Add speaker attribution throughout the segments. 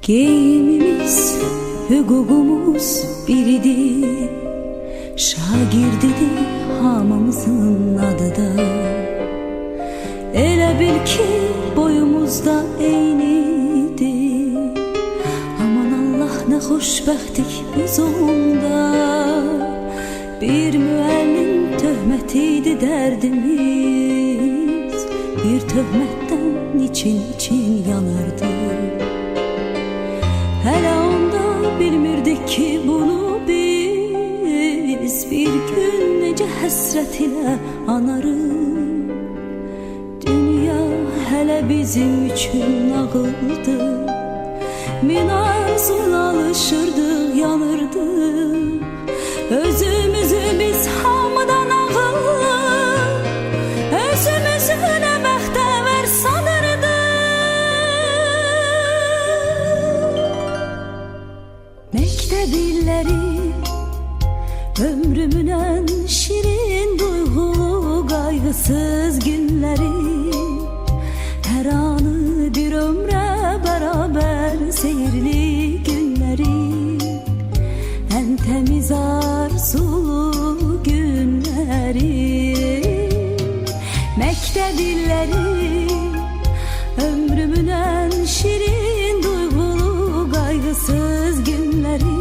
Speaker 1: Geyimimiz, hüququmuz biridir. Şagirdidir hamımızın adı da. Elə bil ki boyumuzda eynidir. Aman Allah nə xoşbəxtlik biz onda. Bir müəllim töhmətiydi dərdimiz. Bir töhmətdən için yanırdı. Hələ onda bilmirdik ki bunu biz. Bir gün necə həsrət ilə anarıq. Dünya hələ bizim üçün nağıldı. Min arzuyla alışırdıq, yanırdıq. Özümüzü biz hamıdan ağır, özümüzü nə bəxtəvər sanırdıq. Məktəb illəri ömrümün ən şirin duyğulu qayğısız günləri. Hər anı bir ömrə bərabər seyirli günləri. Ən təmiz arzulu günləri. Məktəb illəri ömrümün ən şirin duyğulu qayğısız günləri.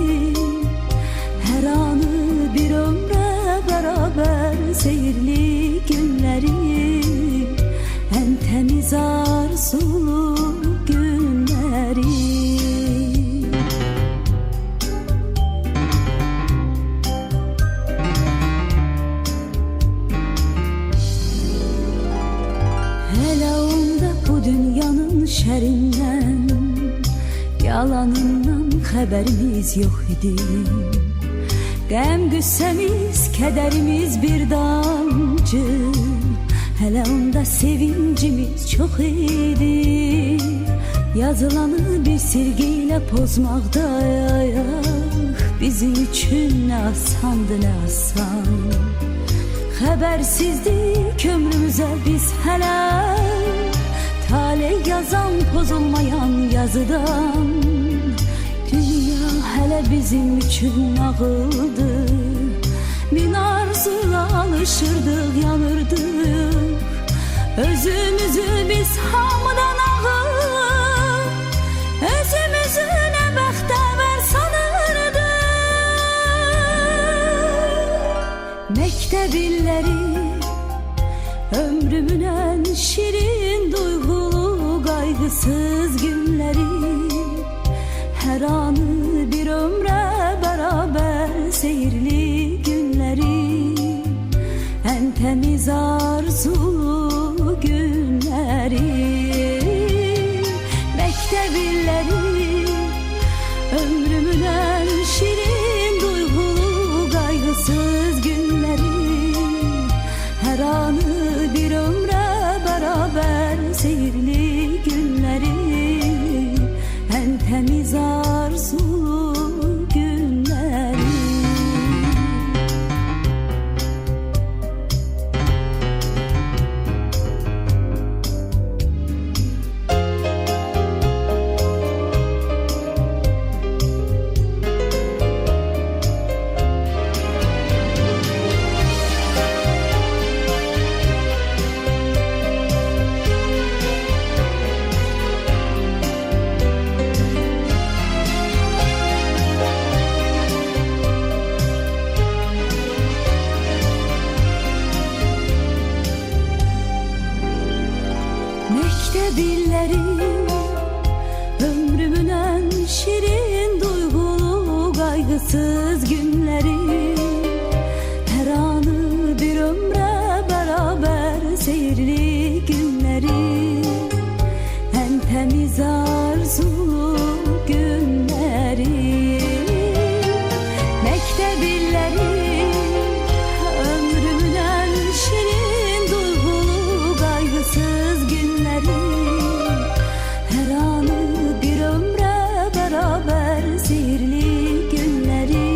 Speaker 1: Hər anı bir ömrə bərabər seyirli günləri. Ən təmiz arzulu günləri. Hələ onda bu dünyanın şərindən, yalanından xəbərimiz yox idi. Qəm qüssəmiz, kədərimiz bir damcı. Hələ onda sevincimiz çox idi. Yazılanı bir silgiyle pozmaqda ayaq. Bizim üçün nə asandı, nə asan. Xəbərsizdik ömrümüzə biz hələ. Taley yazan pozulmayan yazıdan. Dünya hələ bizim üçün nağıldı. Min arzuyla alışırdıq, yanırdıq. Özümüzü biz hamıdan ağır, özümüzü nə bəxtəvər sanırdıq. Məktəb illəri ömrümün ən şirin duyğulu qayğısız günləri. Hər anı bir ömrə bərabər seyirli günləri. Ən təmiz arzulu günləri. Məktəb illəri ömrümün ən şirin duyğulu qayğısız günləri. Hər anı bir ömrə bərabər seyirli günləri. Ən təmiz arzulu günləri. Məktəb illəri ömrümün ən şirin duyğulu qayğısız günləri. Hər anı bir ömrə bərabər seyirli günləri. Ən təmiz arzulu günləri. Məktəb illəri ömrümün ən şirin duyğulu qayğısız günləri. Hər anı bir ömrə bərabər seyirli günləri.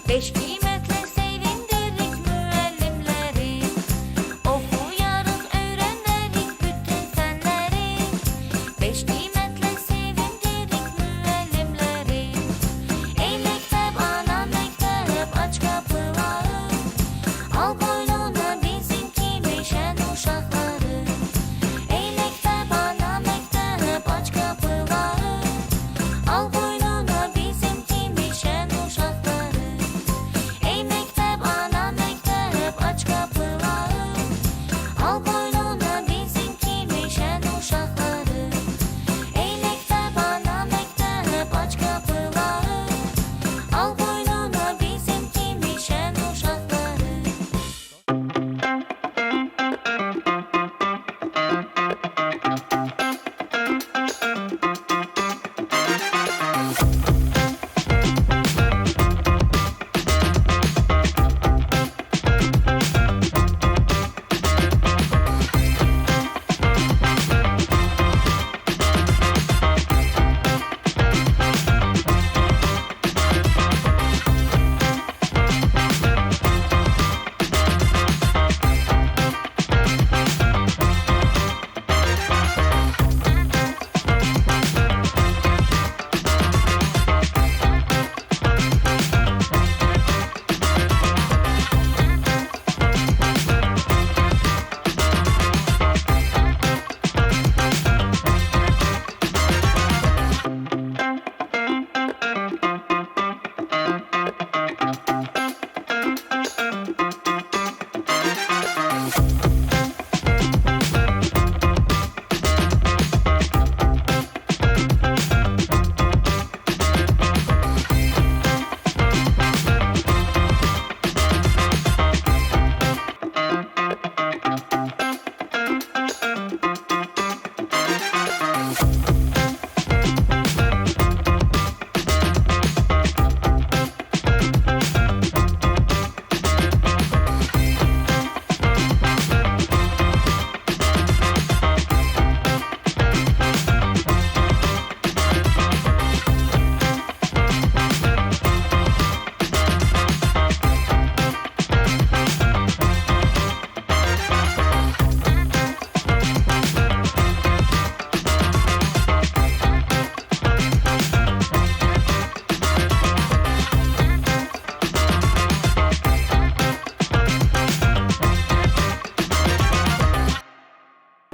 Speaker 2: Beş kıymetle sevindirdik müellimleri, okuyarız öğrendik bütün fenleri. Beş kıymetle sevindirdik müellimleri. Ey mektep ana mektep aç kapıları, al boynuna bizim gibi şen uşakları. Ey mektep ana mektep aç kapıları, al boynuna bizim gibi şen uşakları. Ey mektep ana mektep aç kapıları, al boynuna bizim gibi şen uşakları. Ey mektep ana mektep aç kapıları, al boynuna bizim gibi şen uşakları.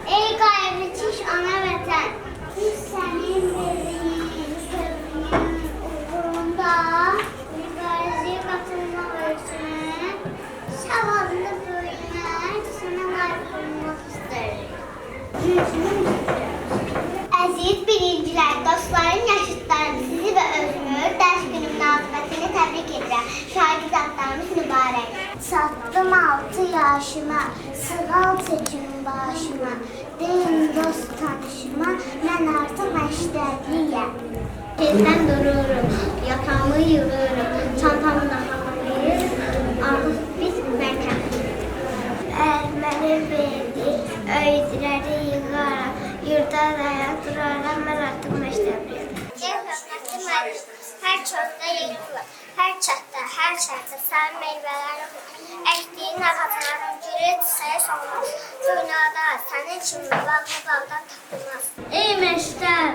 Speaker 3: Ey gayri müthiş ana vətən, biz sənin verdiyin sözünün uğrunda mübarizəyə qatılmaq üçün savadını böyümək, sənə layiq olmaq istəyirik. Əziz birincilər, dostlarım, yaşıtlarım, sizi və özümü dərs günü münasibətini təbrik edirəm. Şagirdlarımız mübarək. Çatdım 6 yaşıma, sığal çəkim başıma. Deyim dost tanışıma, mən artıq məktəbliyəm. Tezdən dururum, yatağımı yığıram, çantamı da hazırlayır, artıq biz məktəbliyiz. Əlməni verdik, öyüdləri yığaram, yurda dayan duraram, mən artıq məktəbliyəm. Ey hörmətli müəllim, hər çöldə yığılır, hər çatda, hər şərtdə sənin meyvələrin var. Əkdiyin ağacların gülü çiçəyə solmaz. Dünyada sənin kimi bağlı bağdan tapılmaz.
Speaker 4: Ey məktəb,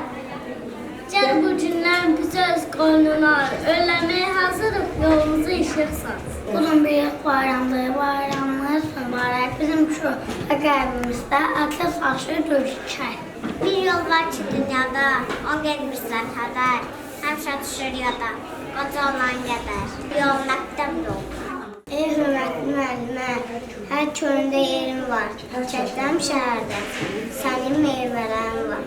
Speaker 4: gəl bu günlər bizə öz qoynuna, öləməyə hazırıq, yolumuzu işıqsan.
Speaker 3: Bunun büyük bayramdır, bayramımız mübarək. Bizim şu qəlbimizdə atlı saçlı görüşək. Bir yol var ki dünyada, o gelmişsən hədər. Həmişə düşür yada, qoca olan qədər. Yol məktəb yolu. Ey hörmətli müəllimə, hər köyündə yerim var. Çəkdəm şəhərdə, sənin meyvələrin var.